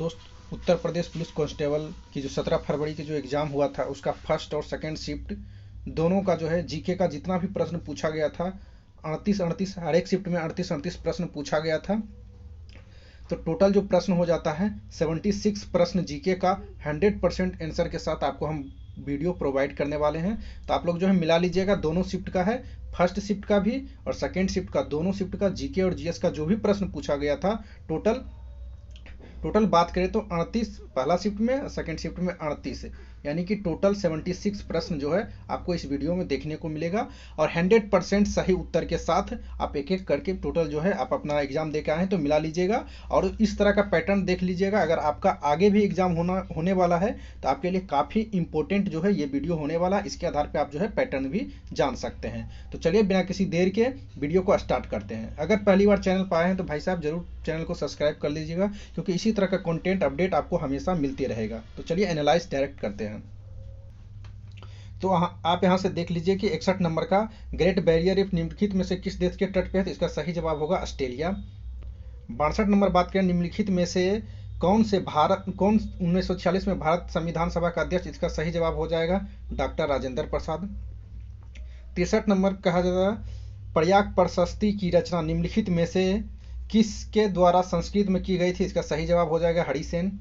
दोस्त Uttar Pradesh police constable की जो 17 फरवरी की जो एग्ज़ाम हुआ था उसका फर्स्ट और सेकंड शिफ्ट दोनों का जो है जीके का जितना भी प्रश्न पूछा गया था 38 हर एक शिफ्ट में 38 प्रश्न पूछा गया था। तो टोटल जो प्रश्न हो जाता है 76 प्रश्न जीके का 100% आंसर के साथ आपको हम वीडियो प्रोवाइड करने वाले हैं। तो आप लोग जो है मिला लीजिएगा, दोनों शिफ्ट का है, फर्स्ट शिफ्ट का भी और सेकेंड शिफ्ट का, दोनों शिफ्ट का जीके और जीएस का जो भी प्रश्न पूछा गया था टोटल बात करें तो 38 पहला शिफ्ट में, सेकेंड शिफ्ट में 38, यानी कि टोटल 76 प्रश्न जो है आपको इस वीडियो में देखने को मिलेगा और 100% सही उत्तर के साथ आप एक एक करके टोटल जो है आप अपना एग्जाम दे के आए हैं तो मिला लीजिएगा और इस तरह का पैटर्न देख लीजिएगा। अगर आपका आगे भी एग्जाम होने वाला है तो आपके लिए काफ़ी इंपॉर्टेंट जो है ये वीडियो होने वाला है, इसके आधार पर आप जो है पैटर्न भी जान सकते हैं। तो चलिए बिना किसी देर के वीडियो को स्टार्ट करते हैं। अगर पहली बार चैनल पर आए हैं तो भाई साहब जरूर चैनल को सब्सक्राइब कर लीजिएगा, क्योंकि इसी तरह का कंटेंट अपडेट आपको हमेशा मिलती रहेगा। तो चलिए एनालाइज डायरेक्ट करते हैं। तो आप यहाँ से देख लीजिए कि 61 नंबर का ग्रेट बैरियर रीफ निम्नलिखित में से किस देश के तट पे है, तो इसका सही जवाब होगा ऑस्ट्रेलिया। 62 नंबर बात करें निम्नलिखित में से कौन 1946 में भारत संविधान सभा का अध्यक्ष, इसका सही जवाब हो जाएगा डॉक्टर राजेंद्र प्रसाद। 63 नंबर कहा जाता है प्रयाग प्रशस्ति की रचना निम्नलिखित में से किसके द्वारा संस्कृत में की गई थी, इसका सही जवाब हो जाएगा हरिसेन।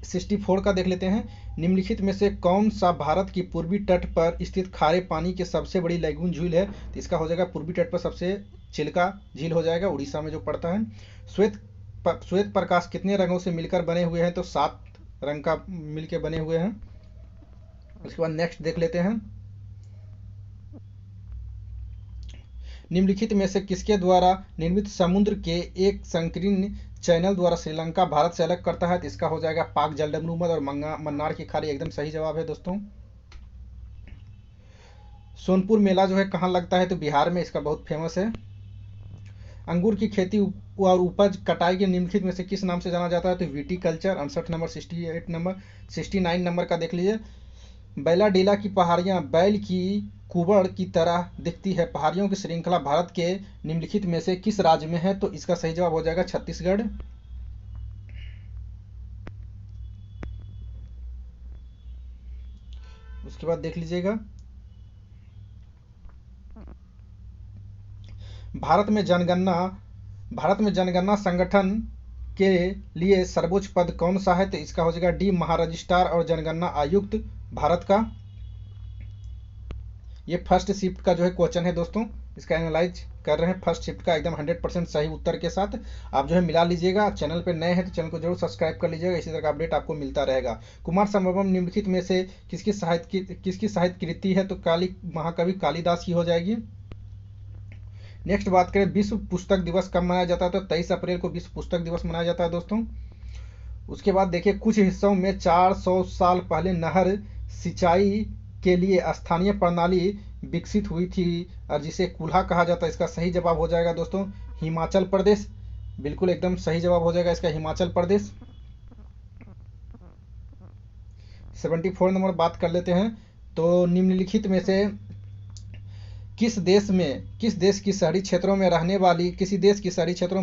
64 का देख लेते हैं निम्नलिखित में से कौन सा भारत की पूर्वी तट पर स्थित खारे पानी की सबसे बड़ी लैगून झील है, तो इसका हो जाएगा पूर्वी तट पर सबसे चिल्का झील हो जाएगा, उड़ीसा में जो पड़ता है। श्वेत प्रकाश कितने रंगों से मिलकर बने हुए हैं, तो 7 रंग का मिलकर बने हुए हैं। उसके बाद नेक्स्ट देख लेते हैं निम्नलिखित में से किसके द्वारा निर्मित समुद्र के एक संकीर्ण चैनल द्वारा श्रीलंका भारत से अलग करता है, तो इसका हो जाएगा पाक जलमरूमद और मन्नार की खाड़ी, एकदम सही जवाब है दोस्तों। सोनपुर मेला जो है कहाँ लगता है, तो बिहार में, इसका बहुत फेमस है। अंगूर की खेती और उपज कटाई के निम्नलिखित में से किस नाम से जाना जाता है, तो विटीकल्चर। 68 नंबर 69 नंबर का देख लीजिए बैलाडीला की पहाड़ियां बैल की कुबड़ की तरह दिखती है, पहाड़ियों की श्रृंखला भारत के निम्नलिखित में से किस राज्य में है, तो इसका सही जवाब हो जाएगा छत्तीसगढ़। उसके बाद देख लीजिएगा भारत में जनगणना संगठन के लिए सर्वोच्च पद कौन सा है, तो इसका हो जाएगा डी महारजिस्ट्रार और जनगणना आयुक्त भारत का। ये फर्स्ट शिफ्ट का जो है क्वेश्चन है दोस्तों, इसका एनालाइज कर रहे हैं फर्स्ट शिफ्ट का एकदम 100% सही उत्तर के साथ। आप जो है मिला लीजिएगा। चैनल पे नए हैं तो चैनल को जरूर सब्सक्राइब कर लीजिएगा, इसी तरह का अपडेट आपको मिलता रहेगा। कुमार संभवम निम्नलिखित में से किसकी साहित्य कृति है, तो महाकवि कालिदास की हो जाएगी। नेक्स्ट बात करें विश्व पुस्तक दिवस कब मनाया जाता है, तो 23 अप्रैल को विश्व पुस्तक दिवस मनाया जाता है दोस्तों। उसके बाद देखिए कुछ हिस्सों में 400 साल पहले नहर सिंचाई के लिए स्थानीय प्रणाली विकसित हुई थी और जिसे कुल्हा कहा जाता है, इसका सही जवाब हो जाएगा दोस्तों हिमाचल प्रदेश। बिल्कुल एकदम सही जवाब हो जाएगा इसका हिमाचल प्रदेश। 74 नंबर बात कर लेते हैं तो निम्नलिखित में से किसी देश की शहरी क्षेत्रों में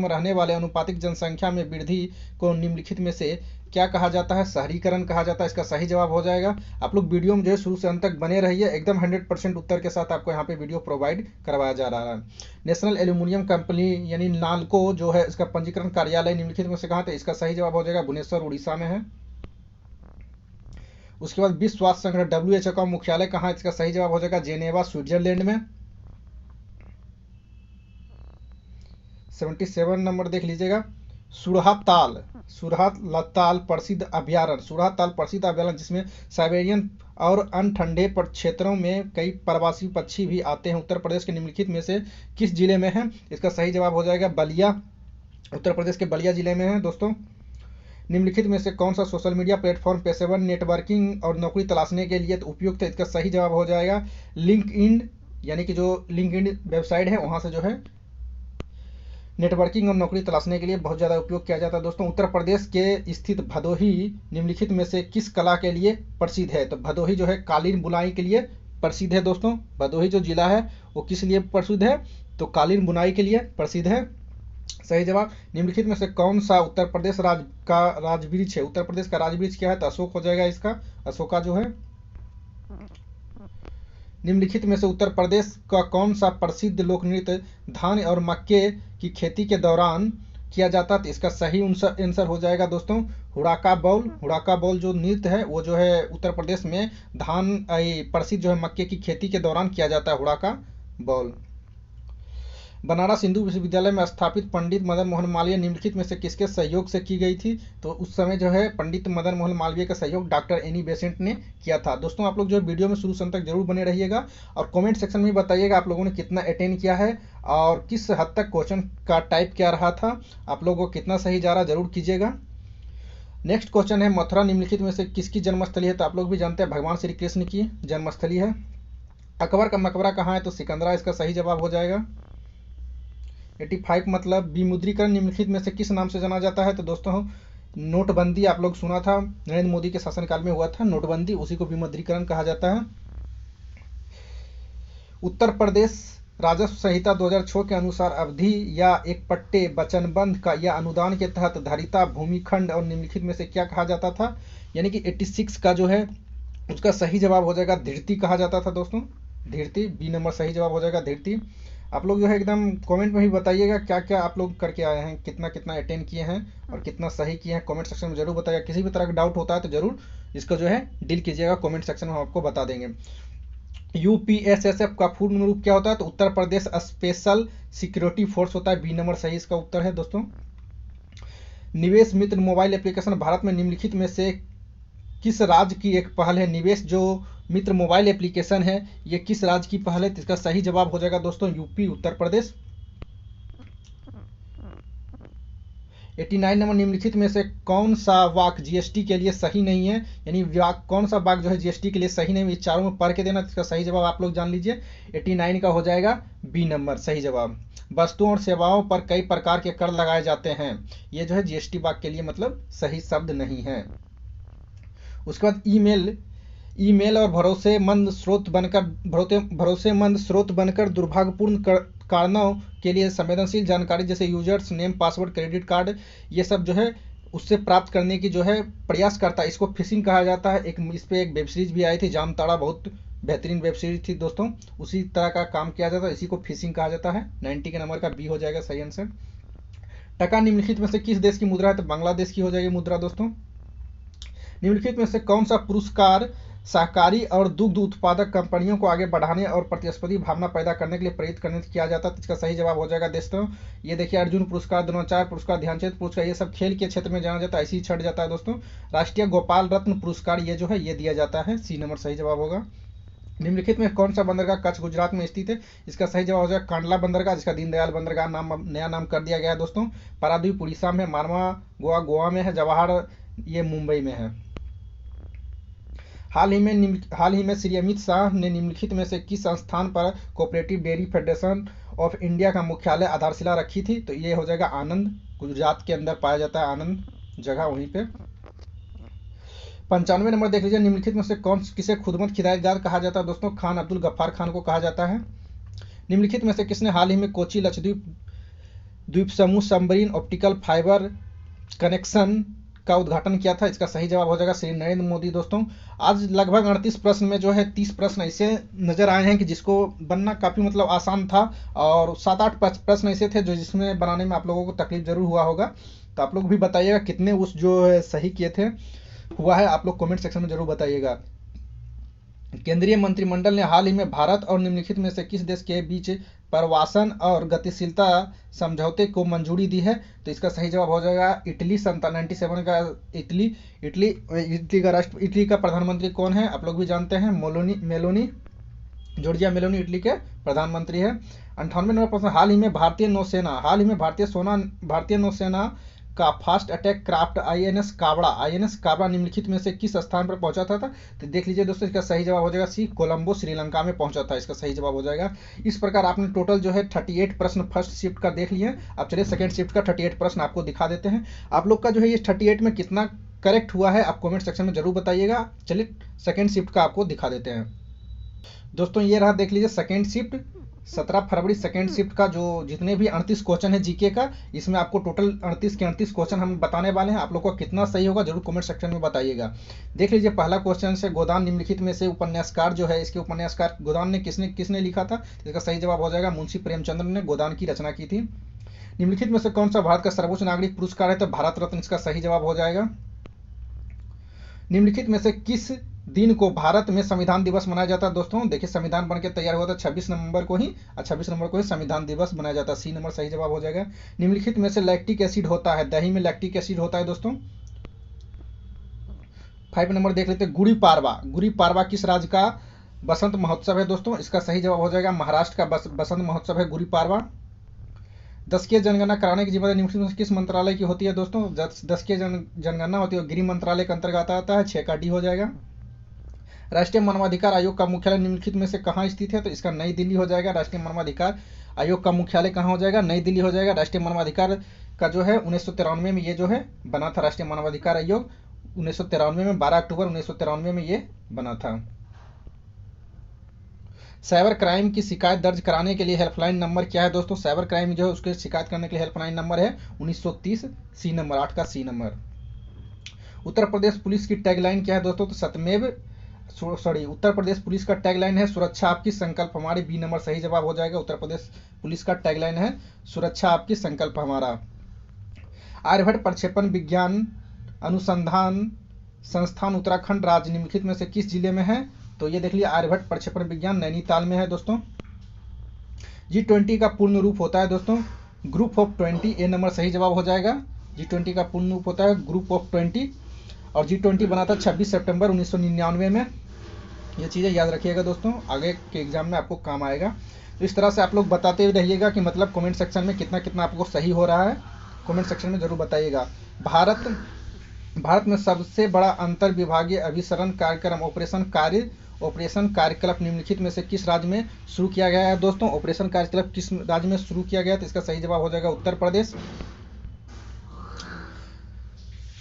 रहने वाले अनुपातिक जनसंख्या में वृद्धि को निम्नलिखित में से क्या कहा जाता है, शहरीकरण कहा जाता है, इसका सही जवाब हो जाएगा। आप लोग वीडियो में जो है शुरू से अंत तक बने रहिए, एकदम 100% उत्तर के साथ आपको यहाँ पे वीडियो प्रोवाइड करवाया जा रहा है। नेशनल एल्यूमिनियम कंपनी यानी नालको जो है इसका पंजीकरण कार्यालय निम्नलिखित में से कहाँ, तो इसका सही जवाब हो जाएगा भुवनेश्वर उड़ीसा में है। उसके बाद विश्व स्वास्थ्य संगठन WHO का मुख्यालय कहाँ, इसका सही जवाब हो जाएगा जेनेवा स्विट्जरलैंड में। 77 नंबर देख लीजिएगा सुरहाताल प्रसिद्ध अभ्यारण्य जिसमें साइबेरियन और अन्य ठंडे क्षेत्रों में कई प्रवासी पक्षी भी आते हैं, उत्तर प्रदेश के निम्नलिखित में से किस जिले में है, इसका सही जवाब हो जाएगा बलिया, उत्तर प्रदेश के बलिया जिले में है दोस्तों। निम्नलिखित में से कौन सा सोशल मीडिया प्लेटफॉर्म पेशेवर नेटवर्किंग और नौकरी तलाशने के लिए उपयुक्त है, इसका सही जवाब हो जाएगा लिंक्डइन, यानी कि जो लिंक्डइन वेबसाइट है वहां से जो है नेटवर्किंग और नौकरी तलाशने के लिए बहुत ज़्यादा उपयोग किया जाता है दोस्तों। उत्तर प्रदेश के स्थित भदोही निम्नलिखित में से किस कला के लिए प्रसिद्ध है, तो भदोही जो है कालीन बुनाई के लिए प्रसिद्ध है दोस्तों। भदोही जो जिला है वो किस लिए प्रसिद्ध है, तो कालीन बुनाई के लिए प्रसिद्ध है। सही जवाब। निम्नलिखित में से कौन सा उत्तर प्रदेश का राजवृक्ष है? उत्तर प्रदेश का राजवृक्ष क्या है? तो अशोक हो जाएगा इसका, अशोका जो है। निम्नलिखित में से उत्तर प्रदेश का कौन सा प्रसिद्ध लोक नृत्य धान और मक्के की खेती के दौरान किया जाता है? तो इसका सही आंसर हो जाएगा दोस्तों हुड़ाका बौल। हुड़ाका बौल जो नृत्य है वो जो है उत्तर प्रदेश में धान प्रसिद्ध जो है मक्के की खेती के दौरान किया जाता है, हुड़ाका बौल। बनारस हिंदू विश्वविद्यालय में स्थापित पंडित मदन मोहन मालवीय निम्नलिखित में से किसके सहयोग से की गई थी? तो उस समय जो है पंडित मदन मोहन मालवीय का सहयोग डॉक्टर एनी बेसेंट ने किया था। दोस्तों आप लोग जो वीडियो में शुरू से अंत तक जरूर बने रहिएगा और कमेंट सेक्शन में बताइएगा आप लोगों ने कितना अटेंड किया है और किस हद तक क्वेश्चन का टाइप क्या रहा था, आप लोगों को कितना सही जा रहा जरूर कीजिएगा। नेक्स्ट क्वेश्चन है मथुरा निम्नलिखित में से किसकी जन्मस्थली है? तो आप लोग भी जानते हैं भगवान श्री कृष्ण की जन्मस्थली है। अकबर का मकबरा कहाँ है? तो सिकंदरा इसका सही जवाब हो जाएगा। 85 मतलब विमुद्रीकरण निम्नलिखित में से किस नाम से जाना जाता है? तो दोस्तों नोटबंदी आप लोग सुना था, नरेंद्र मोदी के शासनकाल में हुआ था नोटबंदी, उसी को विमुद्रीकरण कहा जाता है। उत्तर प्रदेश राजस्व संहिता 2006 के अनुसार अवधि या एक पट्टे वचनबंध का या अनुदान के तहत धारिता भूमिखंड और निम्नलिखित में से क्या कहा जाता था? यानी कि 86 का जो है उसका सही जवाब हो जाएगा धीरती कहा जाता था दोस्तों, धीरती। बी नंबर सही जवाब हो जाएगा धीरती। आप लोग जो है एकदम कमेंट में भी बताइएगा क्या क्या आप लोग करके आए हैं, कितना कितना अटेंड किए हैं और कितना सही किए हैं, कमेंट सेक्शन में जरूर बताइएगा। किसी भी तरह का डाउट होता है तो जरूर इसको जो है डील कीजिएगा, कमेंट सेक्शन में हम आपको बता देंगे। यूपीएसएसएफ का पूर्ण रूप क्या होता है? तो Uttar Pradesh special security force होता है, बी नंबर सही इसका उत्तर है दोस्तों। निवेश मित्र मोबाइल एप्लीकेशन भारत में निम्नलिखित में से किस राज्य की एक पहल है? निवेश जो मित्र मोबाइल एप्लीकेशन है ये किस राज्य की पहल है? इसका सही जवाब हो जाएगा दोस्तों यूपी, उत्तर प्रदेश। 89 नंबर निम्नलिखित में से कौन सा वाक्य जीएसटी के लिए सही नहीं है? यानी कौन सा वाक्य जो है जीएसटी के लिए सही नहीं है, चारों में पढ़ के देना। इसका सही जवाब आप लोग जान लीजिए। 89 का हो जाएगा बी नंबर सही जवाब। वस्तुओं और सेवाओं पर कई प्रकार के कर लगाए जाते हैं, ये जो है जीएसटी वाक्य के लिए मतलब सही शब्द नहीं है। उसके बाद ईमेल और भरोसेमंद स्रोत बनकर दुर्भाग्यपूर्ण कारणों के लिए संवेदनशील जानकारी जैसे users name password credit card ये सब जो है उससे प्राप्त करने की जो है प्रयास करता है, इसको फिशिंग कहा जाता है। इस पे एक वेब सीरीज भी आई थी जामताड़ा, बहुत बेहतरीन वेब सीरीज थी दोस्तों, उसी तरह का काम किया जाता है, इसी को फिशिंग कहा जाता है। 90 के नंबर का बी हो जाएगा सही आंसर। टका निम्नलिखित में से किस देश की मुद्रा है? तो बांग्लादेश की हो जाएगी मुद्रा दोस्तों। निम्नलिखित में से कौन सा पुरस्कार सहकारी और दुग्ध उत्पादक कंपनियों को आगे बढ़ाने और प्रतिस्पर्धी भावना पैदा करने के लिए प्रेरित करने से किया जाता है? तो इसका सही जवाब हो जाएगा दोस्तों ये देखिए अर्जुन पुरस्कार, द्रोणाचार्य पुरस्कार, ध्यानचंद पुरस्कार, ये सब खेल के क्षेत्र में जाना जाता है, ऐसे ही छट जाता है दोस्तों। राष्ट्रीय गोपाल रत्न पुरस्कार ये जो है ये दिया जाता है, सी नंबर सही जवाब होगा। निम्नलिखित में कौन सा बंदरगाह कच्छ गुजरात में स्थित है? इसका सही जवाब हो जाएगा कांडला बंदरगाह, जिसका दीनदयाल बंदरगाह नया नाम कर दिया गया है दोस्तों। पारादीप उड़ीसा में, मारवा गोवा में है, जवाहर ये मुंबई में है। हाल ही में श्री अमित शाह ने निम्नलिखित में से किस संस्थान पर cooperative dairy federation of India का मुख्यालय आधारशिला रखी थी? तो ये हो जाएगा आनंद, गुजरात के अंदर पाया जाता है आनंद जगह, वहीं पे। 95 नंबर देख लीजिए, निम्नलिखित में से किसे खुदमत हिदायतगार कहा जाता है? दोस्तों खान अब्दुल गफ्फार खान को कहा जाता है। निम्नलिखित में से किसने हाल ही में कोची लक्षद्वीप द्वीप समूह सबमरीन ऑप्टिकल फाइबर कनेक्शन का उद्घाटन किया था? इसका सही जवाब हो जाएगा श्री नरेंद्र मोदी दोस्तों। आज लगभग 38 प्रश्न में जो है 30 प्रश्न ऐसे नजर आए हैं कि जिसको बनना काफी मतलब आसान था और 7-8 प्रश्न ऐसे थे जो जिसमें बनाने में आप लोगों को तकलीफ जरूर हुआ होगा। तो आप लोग भी बताइएगा कितने उस जो है सही किए थे, हुआ है आप लोग कमेंट सेक्शन में जरूर बताइएगा। केंद्रीय मंत्रिमंडल ने हाल ही में भारत और निम्नलिखित में से किस देश के बीच प्रवासन और गतिशीलता समझौते को मंजूरी दी है? तो इसका सही जवाब हो जाएगा इटली। 97 का इटली का प्रधानमंत्री कौन है? आप लोग भी जानते हैं मेलोनी जॉर्जिया मेलोनी इटली के प्रधानमंत्री है। 98 नंबर प्रश्न, हाल ही में भारतीय नौसेना का फास्ट अटैक क्राफ्ट आईएनएस काबड़ा निम्नलिखित में से किस स्थान पर पहुंचा था? तो देख लीजिए दोस्तों इसका सही जवाब हो जाएगा सी, कोलंबो श्रीलंका में पहुंचा था, इसका सही जवाब हो जाएगा। इस प्रकार आपने टोटल जो है 38 प्रश्न फर्स्ट शिफ्ट का देख लिए। अब चलिए सेकंड शिफ्ट का 38 प्रश्न आपको दिखा देते हैं। आप लोग का जो है ये 38 में कितना करेक्ट हुआ है आप कमेंट सेक्शन में जरूर बताइएगा। चलिए सेकंड शिफ्ट का आपको दिखा देते हैं दोस्तों। ये रहा देख लीजिए सेकंड शिफ्ट। 17 फरवरी सेकेंड शिफ्ट का जो जितने भी 38 क्वेश्चन है जीके का, इसमें आपको टोटल 38 के 38 क्वेश्चन हम बताने वाले हैं। आप लोग को कितना सही होगा जरूर कमेंट सेक्शन में बताइएगा। देख लीजिए पहला क्वेश्चन से, गोदान निम्नलिखित में से उपन्यासकार जो है, इसके उपन्यासकार गोदान ने किसने लिखा था? इसका सही जवाब हो जाएगा मुंशी प्रेमचंद्र ने गोदान की रचना की थी। निम्नलिखित में से कौन सा भारत का सर्वोच्च नागरिक पुरस्कार है? तो भारत रत्न इसका सही जवाब हो जाएगा। निम्नलिखित में से किस दिन को भारत में संविधान दिवस मनाया जाता है? दोस्तों देखिए संविधान बनकर तैयार हुआ था 26 नवंबर को ही, 26 नवंबर को ही संविधान दिवस मनाया जाता है। सी नंबर सही जवाब हो जाएगा। निम्नलिखित में से लैक्टिक एसिड होता है, दही में लैक्टिक एसिड होता है दोस्तों। 5 नंबर देख लेते हैं, गुड़ी पाड़वा। गुड़ी पाड़वा किस राज्य का बसंत महोत्सव है दोस्तों? इसका सही जवाब हो जाएगा महाराष्ट्र का बसंत महोत्सव है गुड़ी पाड़वा। 10वीं जनगणना कराने की जिम्मेदारी निम्नलिखित में किस मंत्रालय की होती है दोस्तों? 10वीं जनगणना होती है गृह मंत्रालय के अंतर्गत आता है, 6 का डी हो जाएगा। राष्ट्रीय मानवाधिकार आयोग का मुख्यालय निम्नलिखित में से कहाँ स्थित है? तो इसका नई दिल्ली हो जाएगा। राष्ट्रीय मानवाधिकार आयोग का मुख्यालय कहाँ हो जाएगा? नई दिल्ली हो जाएगा। राष्ट्रीय मानवाधिकार का जो है 1993 में ये जो है बना था। राष्ट्रीय मानवाधिकार आयोग 1993 में 12 अक्टूबर 1993 में ये बना था। साइबर क्राइम की शिकायत दर्ज कराने के लिए हेल्पलाइन नंबर क्या है दोस्तों? साइबर क्राइम जो है उसके शिकायत करने के लिए हेल्पलाइन नंबर है 1930 सी नंबर, 8 का सी नंबर। उत्तर प्रदेश पुलिस की टैगलाइन क्या है दोस्तों? तो उत्तर प्रदेश पुलिस का टैगलाइन है सुरक्षा आपकी संकल्प हमारी, बी नंबर सही जवाब हो जाएगा। उत्तर प्रदेश पुलिस का टैगलाइन है सुरक्षा आपकी संकल्प हमारा। आर्यभट्ट प्रक्षेपण विज्ञान अनुसंधान संस्थान उत्तराखंड राज्य निम्नलिखित में से किस जिले में है? तो ये देख लिया आर्यभट्ट प्रक्षेपण विज्ञान नैनीताल में है दोस्तों। G20 का पूर्ण रूप होता है दोस्तों ग्रुप ऑफ 20, ए नंबर सही जवाब हो जाएगा। G20 का पूर्ण रूप होता है ग्रुप ऑफ 20 और G20 बना था 26 सितंबर 1999 में। ये चीज़ें याद रखिएगा दोस्तों, आगे के एग्जाम में आपको काम आएगा। तो इस तरह से आप लोग बताते हुए रहिएगा कि मतलब कमेंट सेक्शन में कितना कितना आपको सही हो रहा है, कमेंट सेक्शन में जरूर बताइएगा। भारत में सबसे बड़ा अंतर विभागीय अभिसरण कार्यक्रम ऑपरेशन कार्यकल्प निम्नलिखित में से किस राज्य में शुरू किया गया है दोस्तों? ऑपरेशन कार्यकल्प किस राज्य में शुरू किया गया? तो इसका सही जवाब हो जाएगा उत्तर प्रदेश।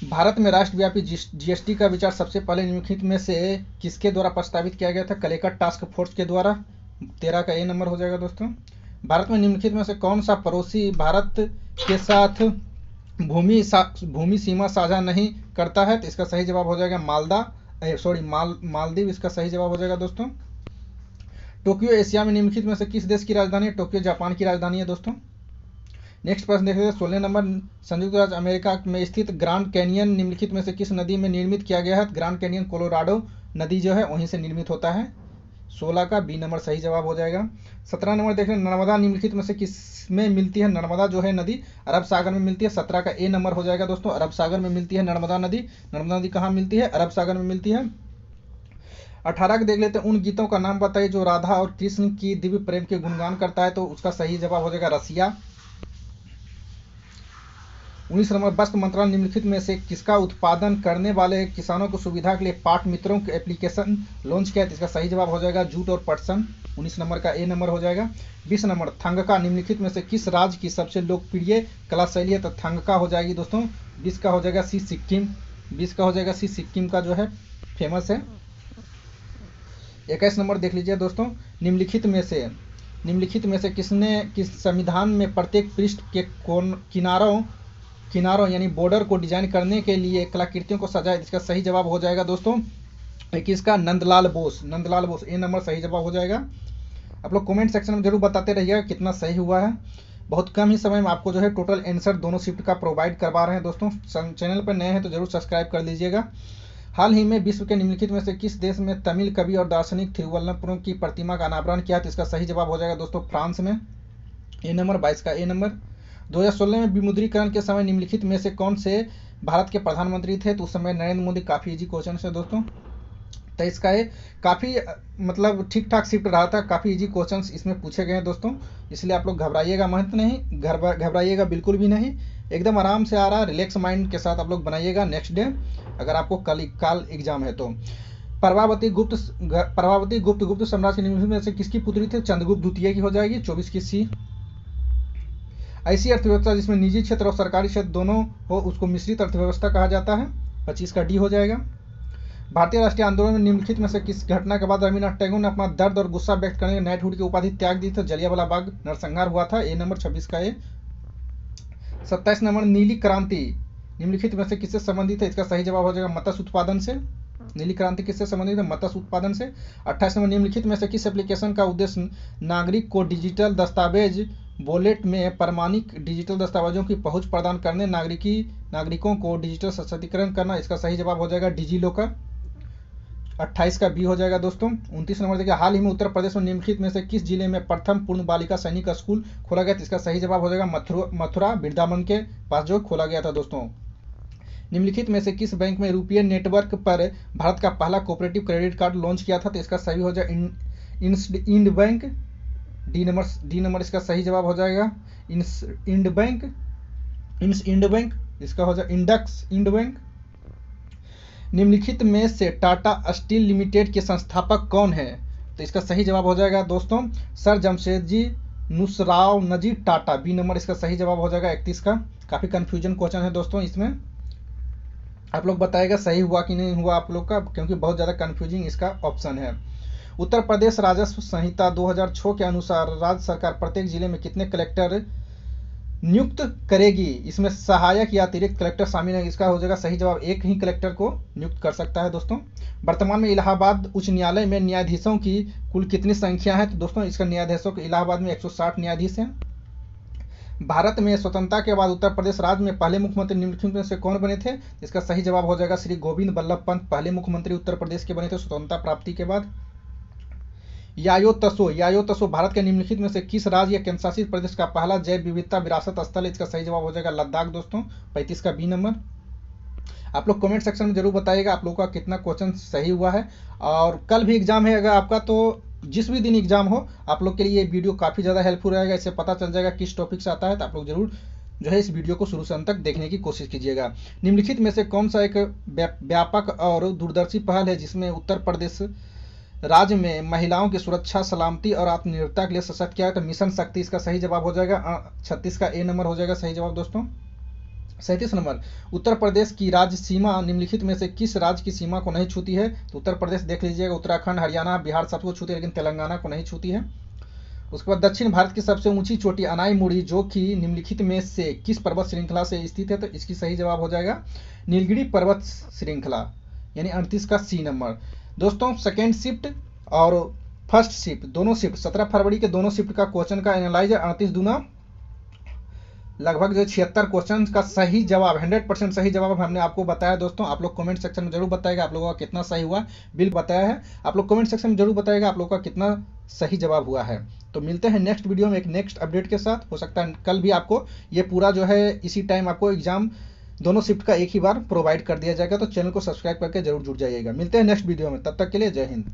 भारत में राष्ट्रव्यापी जीएसटी का विचार सबसे पहले निम्नलिखित में से किसके द्वारा प्रस्तावित किया गया था? कलेक्टर टास्क फोर्स के द्वारा, 13 का ए नंबर हो जाएगा दोस्तों। भारत में निम्नलिखित में से कौन सा पड़ोसी भारत के साथ भूमि सीमा साझा नहीं करता है? तो इसका सही जवाब हो जाएगा मालदीव, इसका सही जवाब हो जाएगा दोस्तों। टोक्यो एशिया में निम्नलिखित में से किस देश की राजधानी है? टोक्यो जापान की राजधानी है दोस्तों। नेक्स्ट प्रश्न देख लेते हैं 16 नंबर, संयुक्त राज्य अमेरिका में स्थित ग्रांड कैनियन निम्नलिखित में से किस नदी में निर्मित किया गया है? ग्रांड कैनियन कोलोराडो नदी जो है वहीं से निर्मित होता है, 16 का बी नंबर सही जवाब हो जाएगा। 17 नंबर देख रहे हैं, नर्मदा निम्नलिखित में से किस में मिलती है? नर्मदा जो है नदी अरब सागर में मिलती है, 17 का ए नंबर हो जाएगा दोस्तों। अरब सागर में मिलती है नर्मदा नदी। नर्मदा नदी कहाँ मिलती है? अरब सागर में मिलती है। 18 के देख लेते हैं, उन गीतों का नाम बताइए जो राधा और कृष्ण की दिव्य प्रेम के गुणगान करता है। तो उसका सही जवाब हो जाएगा रसिया। 19 नंबर, वस्त्र मंत्रालय निम्नलिखित में से किसका उत्पादन करने वाले किसानों को सुविधा के लिए पाट मित्रों के एप्लीकेशन लॉन्च किया है? इसका सही जवाब हो जाएगा जूट और पटसन, 19 नंबर का ए नंबर हो जाएगा। 20 नंबर, थंगका निम्नलिखित में से किस राज्य की सबसे लोकप्रिय कला शैली है? तो थंगका हो जाएगी दोस्तों। 20 का हो जाएगा सी सिक्किम, 20 का हो जाएगा सी सिक्किम का जो है फेमस है। 21 नंबर देख लीजिए दोस्तों, निम्नलिखित में से किस संविधान में प्रत्येक पृष्ठ के किनारों यानी बॉर्डर को डिजाइन करने के लिए कलाकृतियों को सजाया? इसका सही जवाब हो जाएगा दोस्तों किसका? नंदलाल बोस, ए नंबर सही जवाब हो जाएगा। आप लोग कमेंट सेक्शन में जरूर बताते रहिएगा कितना सही हुआ है। बहुत कम ही समय में आपको जो है टोटल आंसर दोनों शिफ्ट का प्रोवाइड करवा रहे हैं दोस्तों। चैनल पर नए हैं तो जरूर सब्सक्राइब कर लीजिएगा। हाल ही में विश्व के निम्नलिखित में से किस देश में तमिल कवि और दार्शनिक थिरुवल्लभपुरम की प्रतिमा का अनावरण किया? तो इसका सही जवाब हो जाएगा दोस्तों फ्रांस में, ए नंबर, 22 का ए नंबर। 2016 में विमुद्रीकरण के समय निम्नलिखित में से कौन से भारत के प्रधानमंत्री थे? तो उस समय नरेंद्र मोदी। काफ़ी इजी क्वेश्चन है दोस्तों, तो इसका ये काफ़ी मतलब ठीक ठाक शिफ्ट रहा था, काफ़ी इजी क्वेश्चंस इसमें पूछे गए हैं दोस्तों, इसलिए आप लोग घबराइएगा मत नहीं, घबराइएगा बिल्कुल भी नहीं, एकदम आराम से आ रहा है, रिलैक्स माइंड के साथ आप लोग बनाइएगा नेक्स्ट डे अगर आपको कल एग्जाम है तो। प्रभावती गुप्त साम्राज्य के निम्नलिखित में से किसकी पुत्री थी? चंद्रगुप्त द्वितीय की हो जाएगी, 24 की सी। ऐसी अर्थव्यवस्था जिसमें निजी क्षेत्र और सरकारी क्षेत्र दोनों हो उसको मिश्रित अर्थव्यवस्था कहा जाता है, 25 का डी हो जाएगा। भारतीय राष्ट्रीय आंदोलन में निम्नलिखित में से किस घटना के बाद रविन्द्रनाथ टैगोर ने अपना दर्द और गुस्सा व्यक्त करने के नाइटहुड की उपाधि त्याग दी थी? जलियांवाला बाग नरसंहार हुआ था। ए नंबर 26 का ए। 27 नंबर नीली क्रांति निम्नलिखित में से किससे संबंधित है? इसका सही जवाब हो जाएगा मत्स्य उत्पादन से। नीली क्रांति किससे संबंधित है? मत्स्य उत्पादन से। 28 नंबर निम्नलिखित में से किस एप्लीकेशन का उद्देश्य नागरिक को डिजिटल दस्तावेज वॉलेट में प्रमाणिक डिजिटल दस्तावेजों की पहुंच प्रदान करने, नागरिकों को डिजिटल सशक्तिकरण करना? इसका सही जवाब हो जाएगा डिजिलॉकर। 28 का बी हो जाएगा दोस्तों। 29 नंबर देखिए, हाल ही में उत्तर प्रदेश में निम्नलिखित में से किस जिले में प्रथम पूर्ण बालिका सैनिक स्कूल खोला गया? इसका सही जवाब हो जाएगा मथुरा वृंदावन के पास जो खोला गया था दोस्तों। निम्नलिखित में से किस बैंक में रुपये नेटवर्क पर भारत का पहला कोऑपरेटिव क्रेडिट कार्ड लॉन्च किया था? तो इसका सही हो जाएगा इंड बैंक। डी नंबर इसका सही जवाब हो जाएगा इंड बैंक। इसका हो जाएगा इंड बैंक। निम्नलिखित में से टाटा स्टील लिमिटेड के संस्थापक कौन है? तो इसका सही जवाब हो जाएगा दोस्तों सर जमशेदजी नुसरावनजी टाटा। बी नंबर इसका सही जवाब हो जाएगा 31 का। काफी कंफ्यूजन क्वेश्चन है दोस्तों, इसमें आप लोग बताएगा सही हुआ कि नहीं हुआ आप लोग का, क्योंकि बहुत ज्यादा कंफ्यूजिंग इसका ऑप्शन है। उत्तर प्रदेश राजस्व संहिता 2006 के अनुसार राज्य सरकार प्रत्येक जिले में कितने कलेक्टर नियुक्त करेगी? इसमें सहायक या अतिरिक्त कलेक्टर शामिल है। इसका हो जाएगा सही जवाब एक ही कलेक्टर को नियुक्त कर सकता है दोस्तों। वर्तमान में इलाहाबाद उच्च न्यायालय में न्यायाधीशों की कुल कितनी संख्या है? तो दोस्तों इसका न्यायाधीशों के इलाहाबाद में 160 न्यायाधीश हैं। भारत में स्वतंत्रता के बाद उत्तर प्रदेश राज्य में पहले मुख्यमंत्री निम्नलिखित में से कौन बने थे? इसका सही जवाब हो जाएगा श्री गोविंद बल्लभ पंत पहले मुख्यमंत्री उत्तर प्रदेश के बने थे स्वतंत्रता प्राप्ति के बाद। यायो तसो भारत के निम्नलिखित में से किस राज्य या केंद्रशासित प्रदेश का पहला जैव विविधता विरासत स्थल है? इसका सही जवाब हो जाएगा लद्दाख दोस्तों। 35 का बी नंबर। आप लोग कमेंट सेक्शन में जरूर बताइएगा आप लोगों का कितना क्वेश्चन सही हुआ है। और कल भी एग्जाम है अगर आपका, तो जिस भी दिन एग्जाम हो आप लोग के लिए ये वीडियो काफ़ी ज़्यादा हेल्पफुल रहेगा। इससे पता चल जाएगा किस टॉपिक से आता है, तो आप लोग जरूर जो है इस वीडियो को शुरू से अंत तक देखने की कोशिश कीजिएगा। निम्नलिखित में से कौन सा एक व्यापक और दूरदर्शी पहल है जिसमें उत्तर प्रदेश राज्य में महिलाओं की सुरक्षा, सलामती और आत्मनिर्भरता के लिए सशक्त किया है? तो मिशन शक्ति इसका सही जवाब हो जाएगा। 36 का ए नंबर हो जाएगा सही जवाब दोस्तों। 37 नंबर, उत्तर प्रदेश की राज्य सीमा निम्नलिखित में से किस राज्य की सीमा को नहीं छूती है? तो उत्तर प्रदेश देख लीजिएगा, उत्तराखंड, हरियाणा, बिहार सबको छूती है, लेकिन तेलंगाना को नहीं छूती है। उसके बाद दक्षिण भारत की सबसे ऊंची चोटी अनाईमुड़ी जो कि निम्नलिखित में से किस पर्वत श्रृंखला से स्थित है? तो इसकी सही जवाब हो जाएगा नीलगिरी पर्वत श्रृंखला, यानी 38 का सी नंबर। दोस्तों सेकेंड शिफ्ट और फर्स्ट शिफ्ट दोनों शिफ्ट 17 फरवरी के दोनों शिफ्ट का क्वेश्चन का एनालाइज 38 दूना लगभग जो 76 क्वेश्चन का सही जवाब 100% सही जवाब हमने आपको बताया दोस्तों। आप लोग कमेंट सेक्शन में जरूर बताएगा आप लोगों का कितना सही हुआ। बिल बताया है, आप लोग कमेंट सेक्शन में जरूर बताएगा आप लोगों का कितना सही जवाब हुआ है। तो मिलते हैं नेक्स्ट वीडियो में एक नेक्स्ट अपडेट के साथ। हो सकता है कल भी आपको ये पूरा जो है इसी टाइम आपको एग्जाम दोनों शिफ्ट का एक ही बार प्रोवाइड कर दिया जाएगा। तो चैनल को सब्सक्राइब करके जरूर जुड़ जाइएगा। मिलते हैं नेक्स्ट वीडियो में, तब तक के लिए जय हिंद।